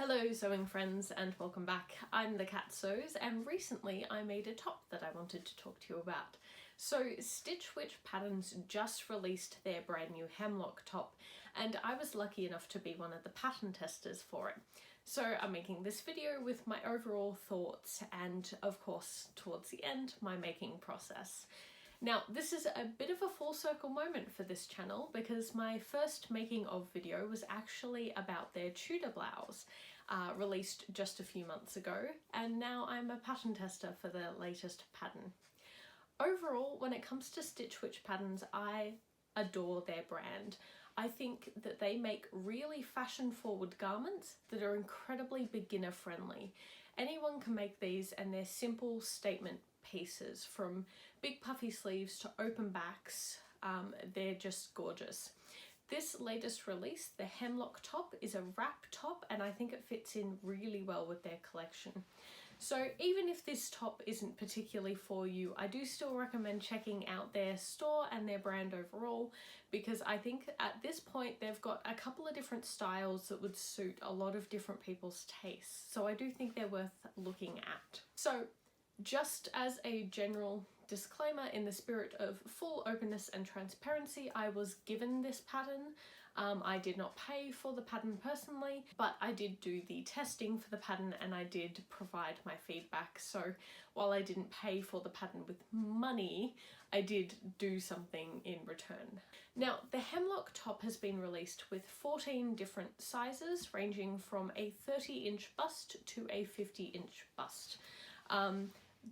Hello sewing friends and welcome back. I'm the Cat Sews and recently I made a top that I wanted to talk to you about. So Stitch Witch Patterns just released their brand new Hemlock top and I was lucky enough to be one of the pattern testers for it. So I'm making this video with my overall thoughts and of course towards the end my making process. Now this is a bit of a full circle moment for this channel because my first making of video was actually about their Tudor blouse released just a few months ago, and now I'm a pattern tester for the latest pattern. Overall, when it comes to Stitch Witch patterns, I adore their brand. I think that they make really fashion forward garments that are incredibly beginner friendly. Anyone can make these and they're simple statement pieces from big puffy sleeves to open backs. They're just gorgeous. This latest release, the Hemlock top, is a wrap top and I think it fits in really well with their collection. So even if this top isn't particularly for you, I do still recommend checking out their store and their brand overall because I think at this point they've got a couple of different styles that would suit a lot of different people's tastes. So I do think they're worth looking at. So just as a general disclaimer, in the spirit of full openness and transparency, I was given this pattern. I did not pay for the pattern personally, but I did do the testing for the pattern and I did provide my feedback. So while I didn't pay for the pattern with money, I did do something in return. Now, the Hemlock top has been released with 14 different sizes, ranging from a 30-inch bust to a 50-inch bust.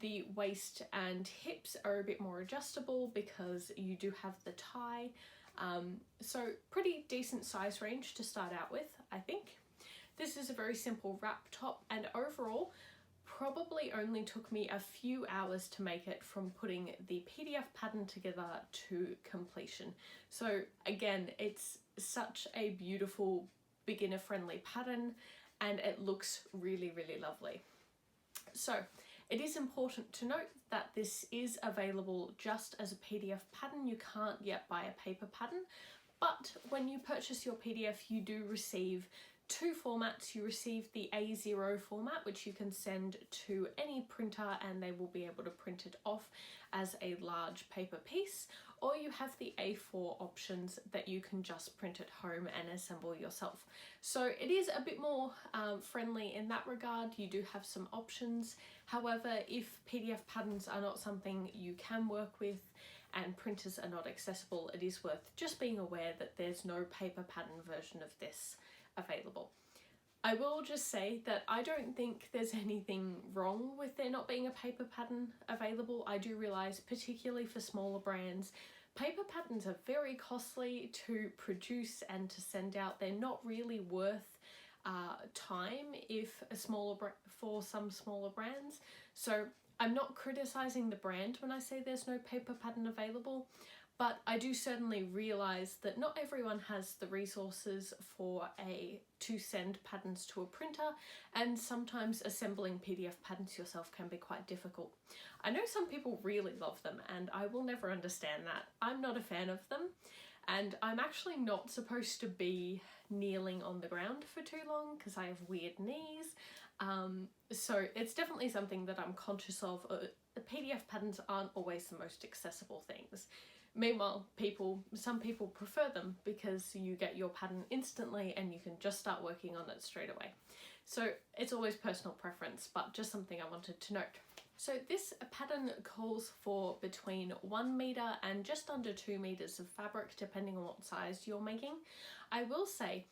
The waist and hips are a bit more adjustable because you do have the tie. So pretty decent size range to start out with, I think. This is a very simple wrap top and overall probably only took me a few hours to make it from putting the PDF pattern together to completion. So again, it's such a beautiful beginner friendly pattern and it looks really, really lovely. So it is important to note that this is available just as a PDF pattern. You can't yet buy a paper pattern, but when you purchase your PDF, you do receive two formats. You receive the A0 format, which you can send to any printer and they will be able to print it off as a large paper piece, or you have the A4 options that you can just print at home and assemble yourself. So it is a bit more friendly in that regard. You do have some options. However, if PDF patterns are not something you can work with and printers are not accessible, it is worth just being aware that there's no paper pattern version of this available. I will just say that I don't think there's anything wrong with there not being a paper pattern available. I do realise, particularly for smaller brands, paper patterns are very costly to produce and to send out. They're not really worth time for some smaller brands. So I'm not criticising the brand when I say there's no paper pattern available, but I do certainly realise that not everyone has the resources to send patterns to a printer, and sometimes assembling PDF patterns yourself can be quite difficult. I know some people really love them and I will never understand that. I'm not a fan of them and I'm actually not supposed to be kneeling on the ground for too long because I have weird knees. So it's definitely something that I'm conscious of. The PDF patterns aren't always the most accessible things. Meanwhile, some people prefer them because you get your pattern instantly and you can just start working on it straight away. So it's always personal preference, but just something I wanted to note. So this pattern calls for between 1 meter and just under 2 meters of fabric, depending on what size you're making. I will say,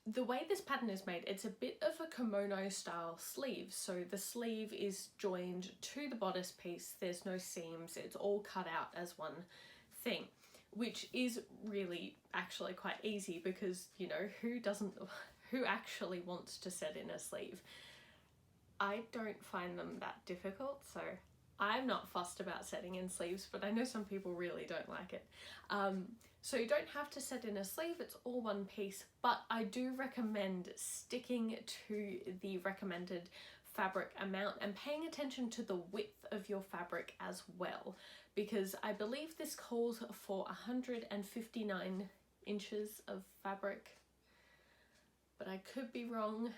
the way this pattern is made, it's a bit of a kimono style sleeve. So the sleeve is joined to the bodice piece. There's no seams. It's all cut out as one thing, which is really actually quite easy because, you know, who actually wants to set in a sleeve? I don't find them that difficult, so I'm not fussed about setting in sleeves, but I know some people really don't like it. So you don't have to set in a sleeve, it's all one piece, but I do recommend sticking to the recommended fabric amount and paying attention to the width of your fabric as well, because I believe this calls for 159 inches of fabric, but I could be wrong.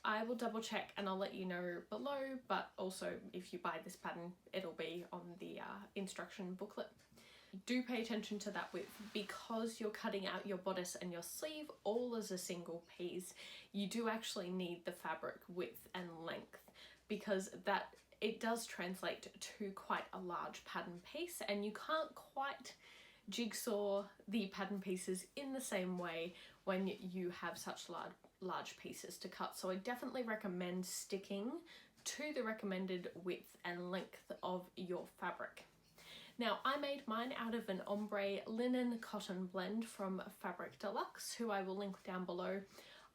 I will double check and I'll let you know below, but also if you buy this pattern, it'll be on the instruction booklet. Do pay attention to that width, because you're cutting out your bodice and your sleeve all as a single piece. You do actually need the fabric width and length, because that it does translate to quite a large pattern piece, and you can't quite jigsaw the pattern pieces in the same way when you have such large pieces to cut. So I definitely recommend sticking to the recommended width and length of your fabric. Now, I made mine out of an ombre linen cotton blend from Fabric Deluxe, who I will link down below.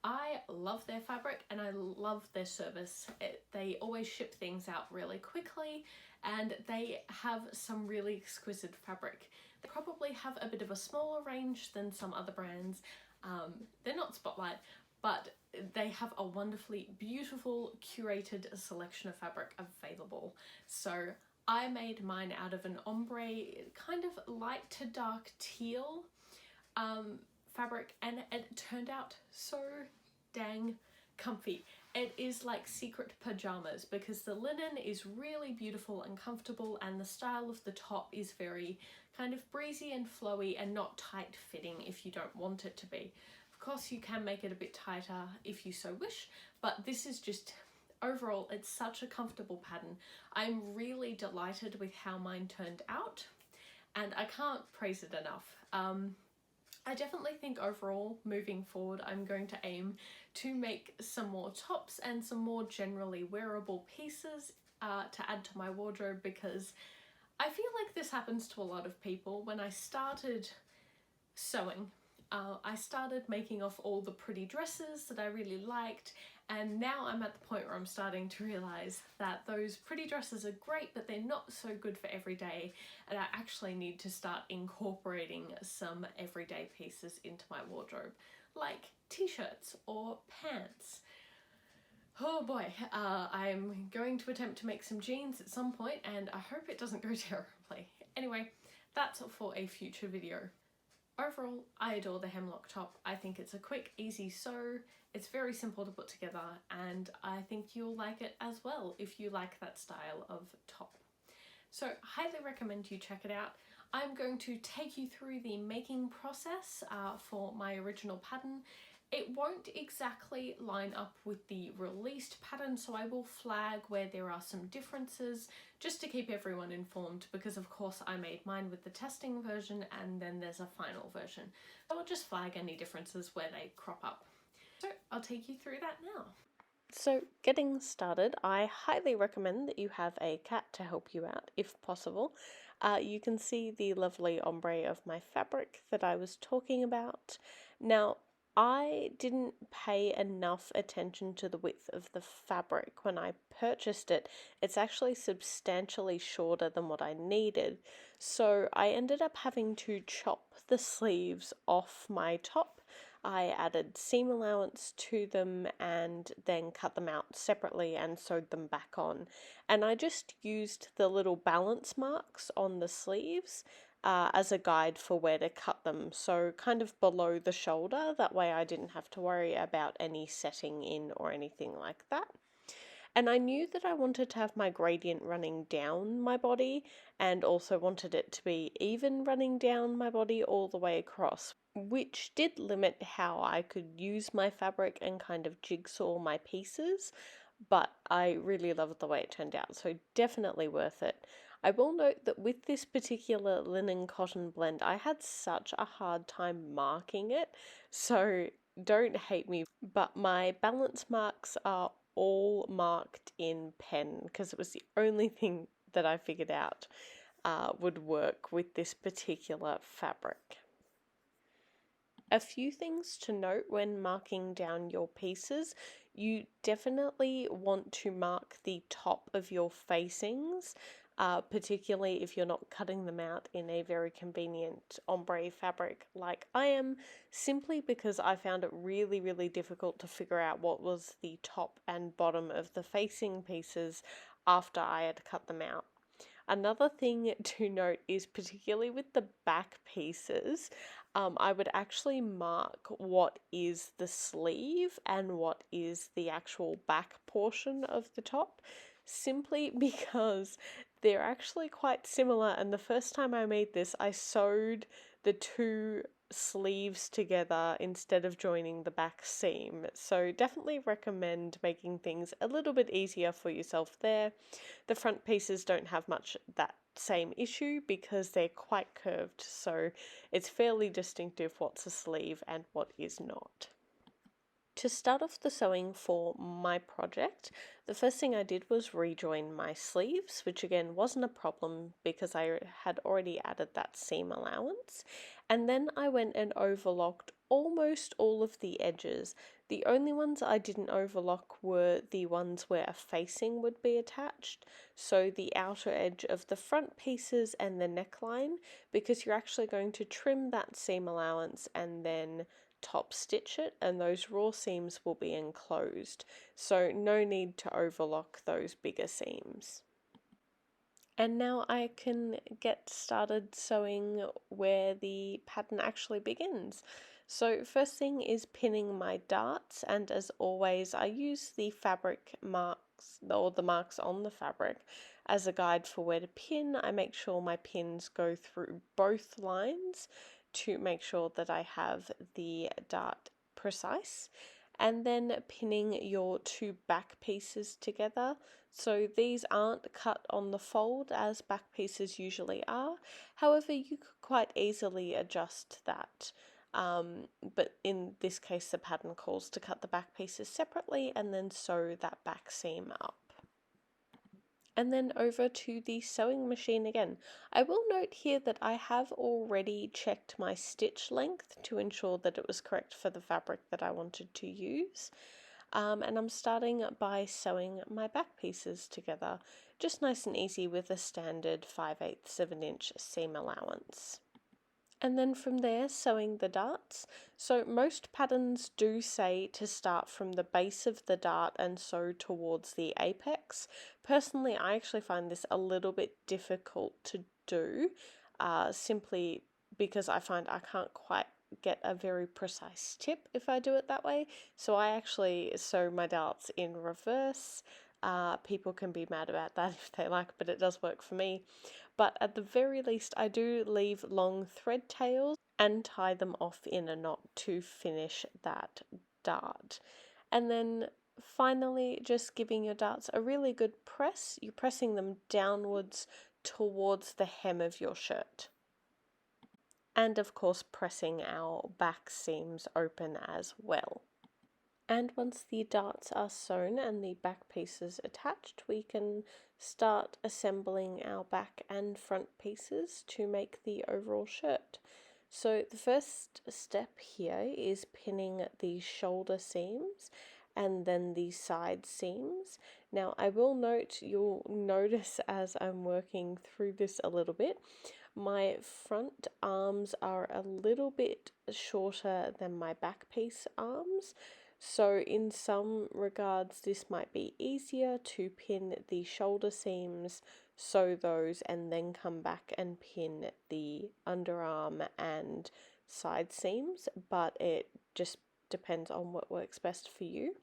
I love their fabric and I love their service. They always ship things out really quickly, and they have some really exquisite fabric. They probably have a bit of a smaller range than some other brands. They're not Spotlight, but they have a wonderfully beautiful curated selection of fabric available. So I made mine out of an ombre, kind of light to dark teal fabric, and it turned out so dang comfy. It is like secret pajamas, because the linen is really beautiful and comfortable, and the style of the top is very kind of breezy and flowy and not tight fitting if you don't want it to be. Of course, you can make it a bit tighter if you so wish, but this is just, overall, it's such a comfortable pattern. I'm really delighted with how mine turned out, and I can't praise it enough. I definitely think overall, moving forward, I'm going to aim to make some more tops and some more generally wearable pieces to add to my wardrobe, because I feel like this happens to a lot of people. When I started sewing, I started making off all the pretty dresses that I really liked, and now I'm at the point where I'm starting to realise that those pretty dresses are great, but they're not so good for everyday, and I actually need to start incorporating some everyday pieces into my wardrobe, like t-shirts or pants. Oh boy, I'm going to attempt to make some jeans at some point, and I hope it doesn't go terribly. Anyway, that's for a future video. Overall, I adore the Hemlock top. I think it's a quick, easy sew. It's very simple to put together, and I think you'll like it as well if you like that style of top. So, highly recommend you check it out. I'm going to take you through the making process for my original pattern. It won't exactly line up with the released pattern, so I will flag where there are some differences just to keep everyone informed, because of course I made mine with the testing version and then there's a final version. So I'll just flag any differences where they crop up. So I'll take you through that now. So getting started, I highly recommend that you have a cat to help you out if possible. You can see the lovely ombre of my fabric that I was talking about. Now, I didn't pay enough attention to the width of the fabric when I purchased it. It's actually substantially shorter than what I needed, so I ended up having to chop the sleeves off my top. I added seam allowance to them and then cut them out separately and sewed them back on. And I just used the little balance marks on the sleeves as a guide for where to cut them, so kind of below the shoulder. That way I didn't have to worry about any setting in or anything like that. And I knew that I wanted to have my gradient running down my body, and also wanted it to be even running down my body all the way across, which did limit how I could use my fabric and kind of jigsaw my pieces, but I really loved the way it turned out, so definitely worth it. I will note that with this particular linen cotton blend, I had such a hard time marking it, so don't hate me, but my balance marks are all marked in pen, because it was the only thing that I figured out would work with this particular fabric. A few things to note when marking down your pieces. You definitely want to mark the top of your facings, particularly if you're not cutting them out in a very convenient ombre fabric like I am, simply because I found it really difficult to figure out what was the top and bottom of the facing pieces after I had cut them out. Another thing to note is, particularly with the back pieces, I would actually mark what is the sleeve and what is the actual back portion of the top, simply because they're actually quite similar. And the first time I made this, I sewed the two sleeves together instead of joining the back seam. So definitely recommend making things a little bit easier for yourself there. The front pieces don't have much that same issue because they're quite curved, so it's fairly distinctive what's a sleeve and what is not. To start off the sewing for my project, the first thing I did was rejoin my sleeves, which again wasn't a problem because I had already added that seam allowance. And then I went and overlocked almost all of the edges. The only ones I didn't overlock were the ones where a facing would be attached, so the outer edge of the front pieces and the neckline, because you're actually going to trim that seam allowance and then top stitch it, and those raw seams will be enclosed, so no need to overlock those bigger seams. And now I can get started sewing where the pattern actually begins. So first thing is pinning my darts, and as always I use the fabric marks or the marks on the fabric as a guide for where to pin. I make sure my pins go through both lines to make sure that I have the dart precise, and then pinning your two back pieces together. So these aren't cut on the fold as back pieces usually are, however you could quite easily adjust that. But in this case the pattern calls to cut the back pieces separately and then sew that back seam up. And then over to the sewing machine again. I will note here that I have already checked my stitch length to ensure that it was correct for the fabric that I wanted to use. And I'm starting by sewing my back pieces together, just nice and easy with a standard 5/8 of an inch seam allowance. And then from there, sewing the darts. So most patterns do say to start from the base of the dart and sew towards the apex. Personally, I actually find this a little bit difficult to do, simply because I find I can't quite get a very precise tip if I do it that way. So I actually sew my darts in reverse. People can be mad about that if they like, but it does work for me. But at the very least I do leave long thread tails and tie them off in a knot to finish that dart. And then finally just giving your darts a really good press. You're pressing them downwards towards the hem of your shirt. And of course pressing our back seams open as well. And once the darts are sewn and the back pieces attached, we can start assembling our back and front pieces to make the overall shirt. So the first step here is pinning the shoulder seams and then the side seams. Now I will note, you'll notice as I'm working through this a little bit, my front arms are a little bit shorter than my back piece arms. So in some regards this might be easier to pin the shoulder seams, sew those, and then come back and pin the underarm and side seams, but it just depends on what works best for you.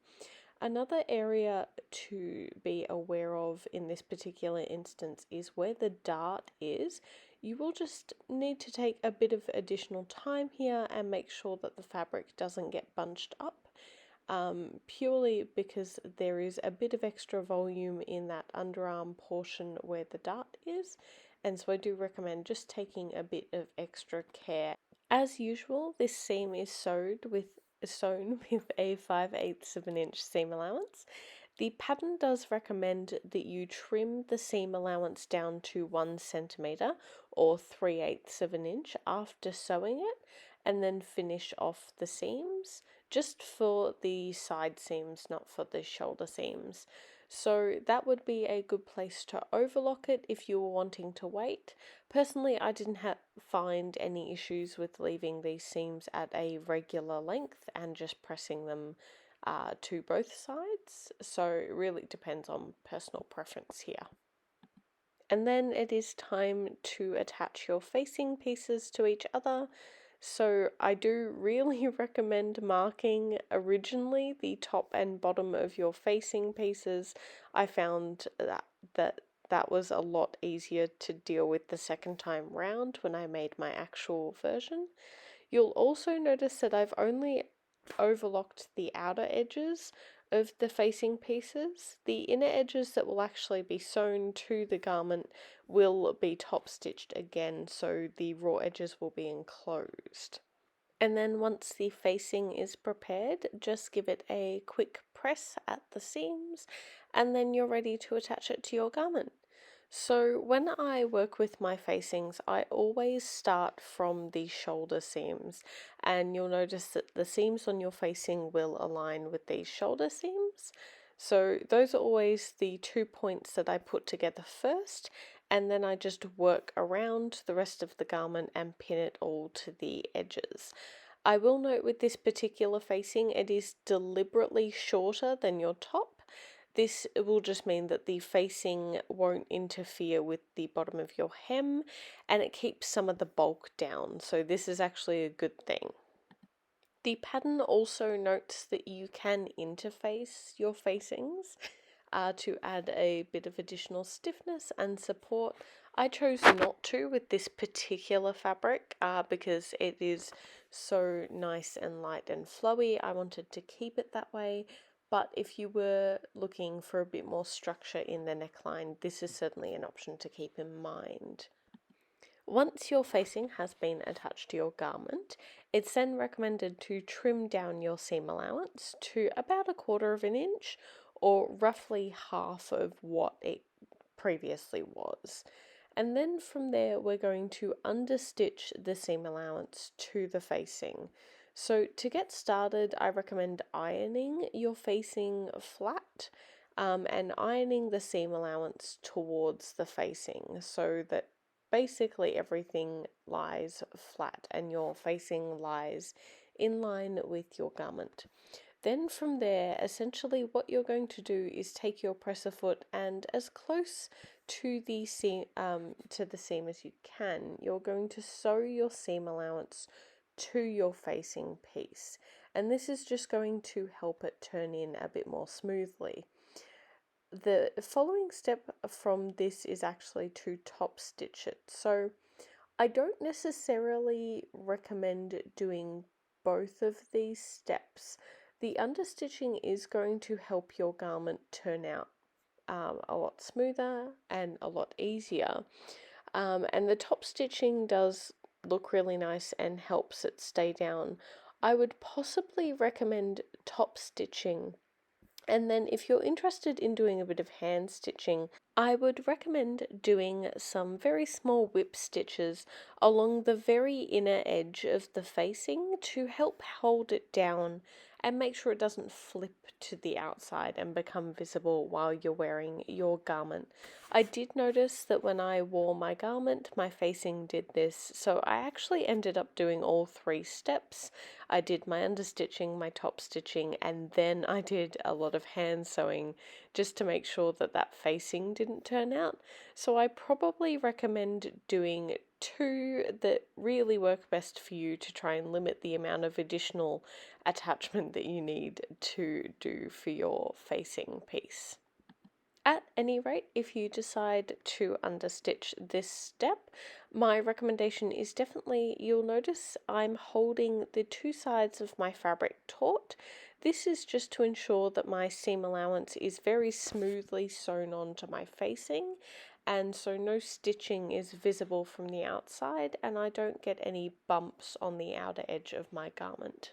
Another area to be aware of in this particular instance is where the dart is. You will just need to take a bit of additional time here and make sure that the fabric doesn't get bunched up. Purely because there is a bit of extra volume in that underarm portion where the dart is, and so I do recommend just taking a bit of extra care. As usual, this seam is sewn with a 5/8 of an inch seam allowance. The pattern does recommend that you trim the seam allowance down to 1 centimeter or 3/8 of an inch after sewing it, and then finish off the seams, just for the side seams, not for the shoulder seams. So that would be a good place to overlock it if you were wanting to wait. Personally, I didn't find any issues with leaving these seams at a regular length and just pressing them to both sides, so it really depends on personal preference here. And then it is time to attach your facing pieces to each other. So I do really recommend marking originally the top and bottom of your facing pieces. I found that was a lot easier to deal with the second time round when I made my actual version. You'll also notice that I've only overlocked the outer edges of the facing pieces. The inner edges that will actually be sewn to the garment will be top stitched again, so the raw edges will be enclosed. And then once the facing is prepared, just give it a quick press at the seams, and then you're ready to attach it to your garment. So when I work with my facings, I always start from the shoulder seams, and you'll notice that the seams on your facing will align with these shoulder seams. So those are always the 2 points that I put together first, and then I just work around the rest of the garment and pin it all to the edges. I will note with this particular facing, it is deliberately shorter than your top. This will just mean that the facing won't interfere with the bottom of your hem, and it keeps some of the bulk down, so this is actually a good thing. The pattern also notes that you can interface your facings to add a bit of additional stiffness and support. I chose not to with this particular fabric because it is so nice and light and flowy. I wanted to keep it that way, but if you were looking for a bit more structure in the neckline, this is certainly an option to keep in mind. Once your facing has been attached to your garment, it's then recommended to trim down your seam allowance to about 1/4 of an inch, or roughly half of what it previously was. And then from there, we're going to understitch the seam allowance to the facing. So to get started, I recommend ironing your facing flat and ironing the seam allowance towards the facing so that basically everything lies flat and your facing lies in line with your garment. Then from there, essentially what you're going to do is take your presser foot and as close to the seam as you can, you're going to sew your seam allowance to your facing piece. And this is just going to help it turn in a bit more smoothly. The following step from this is actually to top stitch it. So I don't necessarily recommend doing both of these steps. The understitching is going to help your garment turn out a lot smoother and a lot easier. And the top stitching does look really nice and helps it stay down. I would possibly recommend top stitching. And then if you're interested in doing a bit of hand stitching, I would recommend doing some very small whip stitches along the very inner edge of the facing to help hold it down and make sure it doesn't flip to the outside and become visible while you're wearing your garment. I did notice that when I wore my garment, my facing did this, so I actually ended up doing all 3 steps. I did my understitching, my top stitching, and then I did a lot of hand sewing just to make sure that that facing didn't turn out. So I probably recommend doing 2 that really work best for you to try and limit the amount of additional attachment that you need to do for your facing piece. At any rate, if you decide to understitch this step, my recommendation is definitely, you'll notice I'm holding the 2 sides of my fabric taut. This is just to ensure that my seam allowance is very smoothly sewn onto my facing, and so no stitching is visible from the outside and I don't get any bumps on the outer edge of my garment.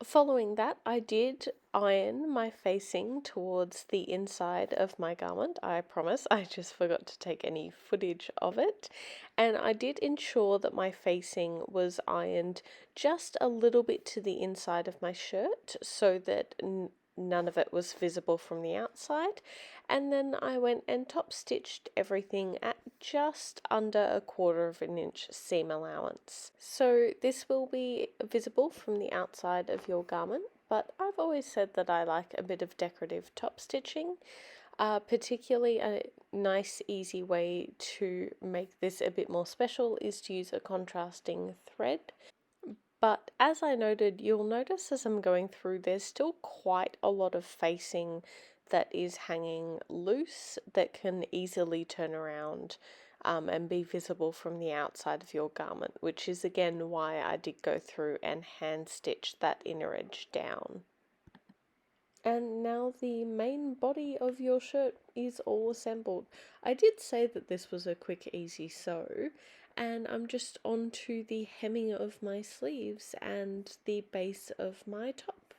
Following that, I did iron my facing towards the inside of my garment. I promise, I just forgot to take any footage of it. And I did ensure that my facing was ironed just a little bit to the inside of my shirt so that none of it was visible from the outside. And then I went and top stitched everything at just under 1/4 of an inch seam allowance. So this will be visible from the outside of your garment, but I've always said that I like a bit of decorative top stitching. Particularly a nice easy way to make this a bit more special is to use a contrasting thread. But as I noted, you'll notice as I'm going through, there's still quite a lot of facing that is hanging loose that can easily turn around and be visible from the outside of your garment, which is again why I did go through and hand stitch that inner edge down. And now the main body of your shirt is all assembled. I did say that this was a quick, easy sew, and I'm just on to the hemming of my sleeves and the base of my top.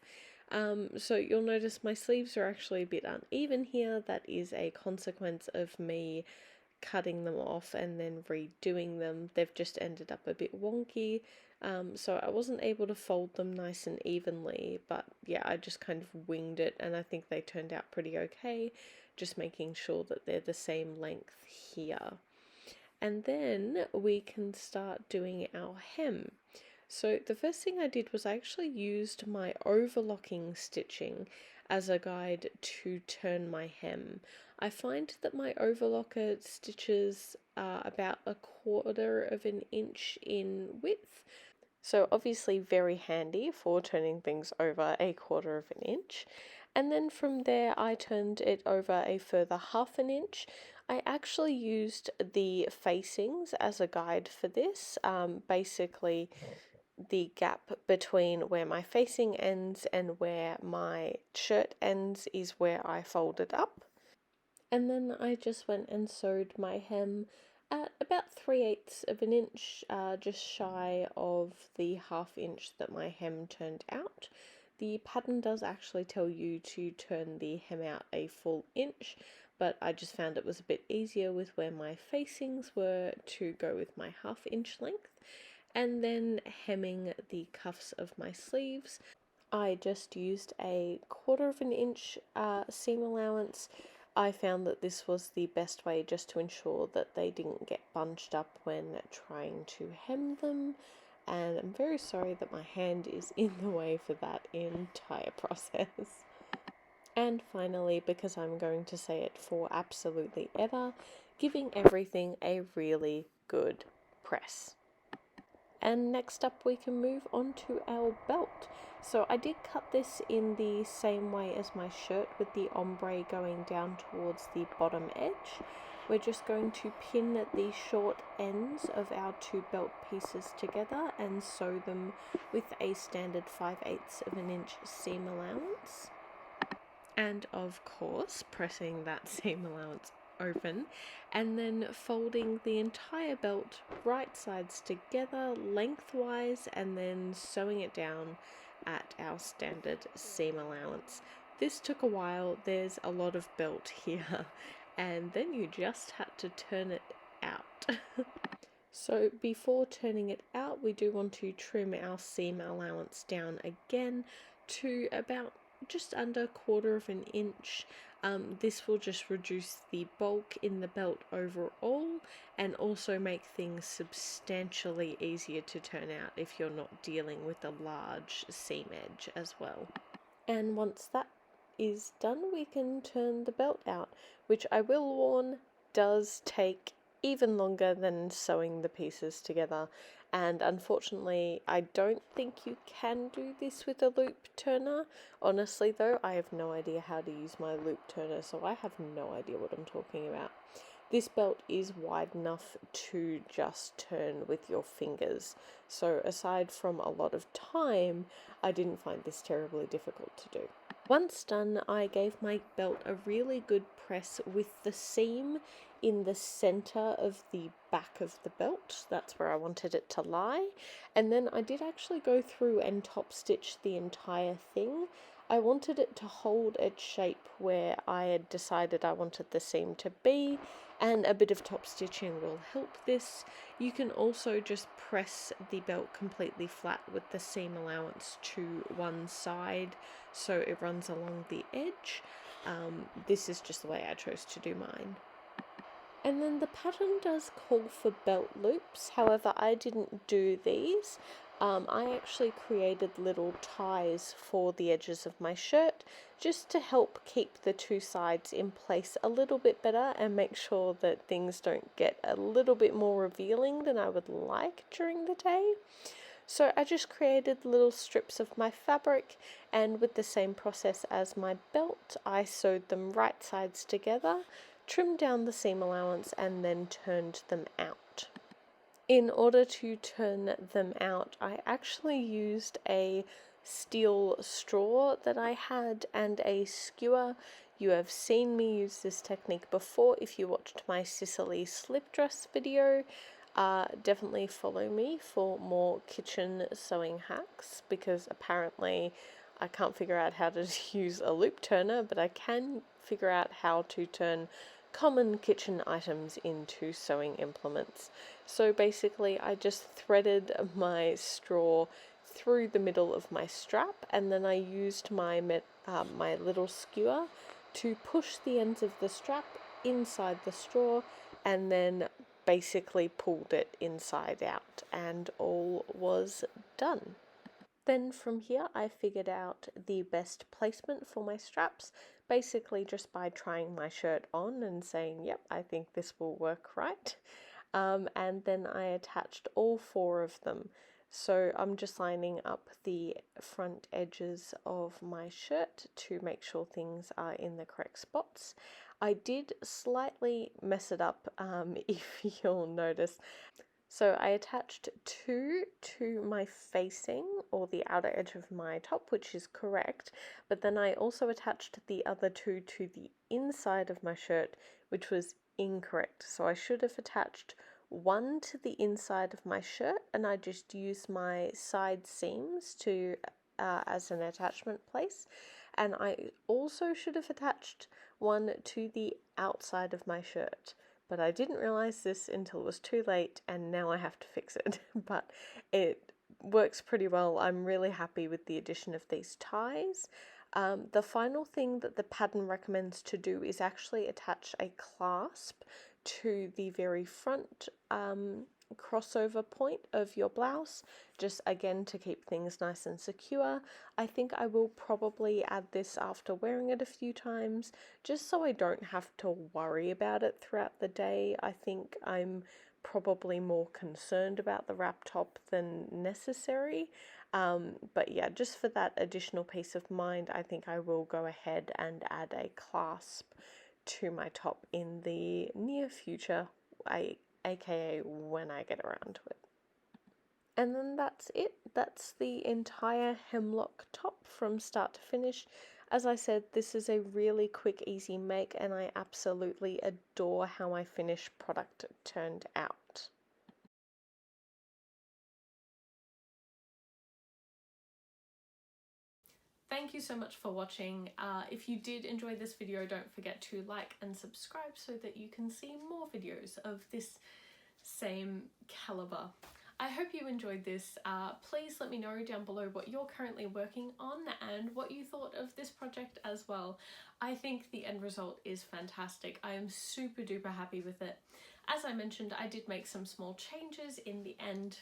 So you'll notice my sleeves are actually a bit uneven here. That is a consequence of me cutting them off and then redoing them. They've just ended up a bit wonky. So I wasn't able to fold them nice and evenly, but yeah, I just kind of winged it and I think they turned out pretty okay, just making sure that they're the same length here. And then we can start doing our hem. So the first thing I did was I actually used my overlocking stitching as a guide to turn my hem. I find that my overlocker stitches are about 1/4 of an inch in width. So obviously very handy for turning things over 1/4 of an inch. And then from there I turned it over a further 1/2 an inch. I actually used the facings as a guide for this. Basically the gap between where my facing ends and where my shirt ends is where I folded up. And then I just went and sewed my hem at about 3/8 of an inch, just shy of the 1/2 inch that my hem turned out. The pattern does actually tell you to turn the hem out a full inch, but I just found it was a bit easier with where my facings were to go with my 1/2 inch length. And then hemming the cuffs of my sleeves, I just used a 1/4 of an inch seam allowance. I found that this was the best way just to ensure that they didn't get bunched up when trying to hem them, and I'm very sorry that my hand is in the way for that entire process. And finally, because I'm going to say it for absolutely ever, giving everything a really good press. And next up we can move on to our belt. So I did cut this in the same way as my shirt, with the ombre going down towards the bottom edge. We're just going to pin the short ends of our 2 belt pieces together and sew them with a standard 5/8 of an inch seam allowance. And of course, pressing that seam allowance open and then folding the entire belt right sides together lengthwise and then sewing it down at our standard seam allowance. This took a while. There's a lot of belt here and then you just had to turn it out. So before turning it out, we do want to trim our seam allowance down again to about just under 1/4 of an inch. This will just reduce the bulk in the belt overall and also make things substantially easier to turn out if you're not dealing with a large seam edge as well. And once that is done, we can turn the belt out, which I will warn does take even longer than sewing the pieces together, and unfortunately I don't think you can do this with a loop turner. Honestly though, I have no idea how to use my loop turner, so I have no idea what I'm talking about. This belt is wide enough to just turn with your fingers, so aside from a lot of time, I didn't find this terribly difficult to do. Once done, I gave my belt a really good press with the seam in the center of the back of the belt. That's where I wanted it to lie. And then I did actually go through and top stitch the entire thing. I wanted it to hold its shape where I had decided I wanted the seam to be, and a bit of top stitching will help this. You can also just press the belt completely flat with the seam allowance to one side so it runs along the edge. This is just the way I chose to do mine. And then the pattern does call for belt loops, however I didn't do these. I actually created little ties for the edges of my shirt just to help keep the two sides in place a little bit better and make sure that things don't get a little bit more revealing than I would like during the day. So I just created little strips of my fabric, and with the same process as my belt, I sewed them right sides together, trimmed down the seam allowance, and then turned them out. In order to turn them out, I actually used a steel straw that I had and a skewer. You have seen me use this technique before if you watched my Sicily slip dress video. Definitely follow me for more kitchen sewing hacks, because apparently I can't figure out how to use a loop turner, but I can figure out how to turn common kitchen items into sewing implements. So basically I just threaded my straw through the middle of my strap, and then I used my little skewer to push the ends of the strap inside the straw, and then basically pulled it inside out, and all was done. Then from here I figured out the best placement for my straps, basically just by trying my shirt on and saying, yep, I think this will work right. And then I attached all four of them. So I'm just lining up the front edges of my shirt to make sure things are in the correct spots. I did slightly mess it up, if you'll notice. So I attached two to my facing, or the outer edge of my top, which is correct, but then I also attached the other two to the inside of my shirt, which was incorrect. So I should have attached one to the inside of my shirt, and I just used my side seams to as an attachment place, and I also should have attached one to the outside of my shirt. But I didn't realize this until it was too late, and now I have to fix it. But it works pretty well. I'm really happy with the addition of these ties. The final thing that the pattern recommends to do is actually attach a clasp to the very front crossover point of your blouse, just again to keep things nice and secure. I think I will probably add this after wearing it a few times, just so I don't have to worry about it throughout the day. I think I'm probably more concerned about the wrap top than necessary. But yeah, just for that additional peace of mind, I think I will go ahead and add a clasp to my top in the near future, aka when I get around to it. And then that's it. That's the entire Hemlock top from start to finish. As I said, this is a really quick, easy make, and I absolutely adore how my finished product turned out. Thank you so much for watching. If you did enjoy this video, don't forget to like and subscribe so that you can see more videos of this same caliber. I hope you enjoyed this. Please let me know down below what you're currently working on and what you thought of this project as well. I think the end result is fantastic. I am super duper happy with it. As I mentioned, I did make some small changes in the end,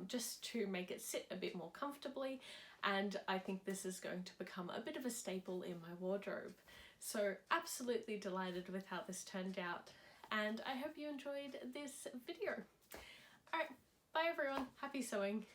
just to make it sit a bit more comfortably, and I think this is going to become a bit of a staple in my wardrobe. So absolutely delighted with how this turned out, and I hope you enjoyed this video. Alright, bye everyone, happy sewing!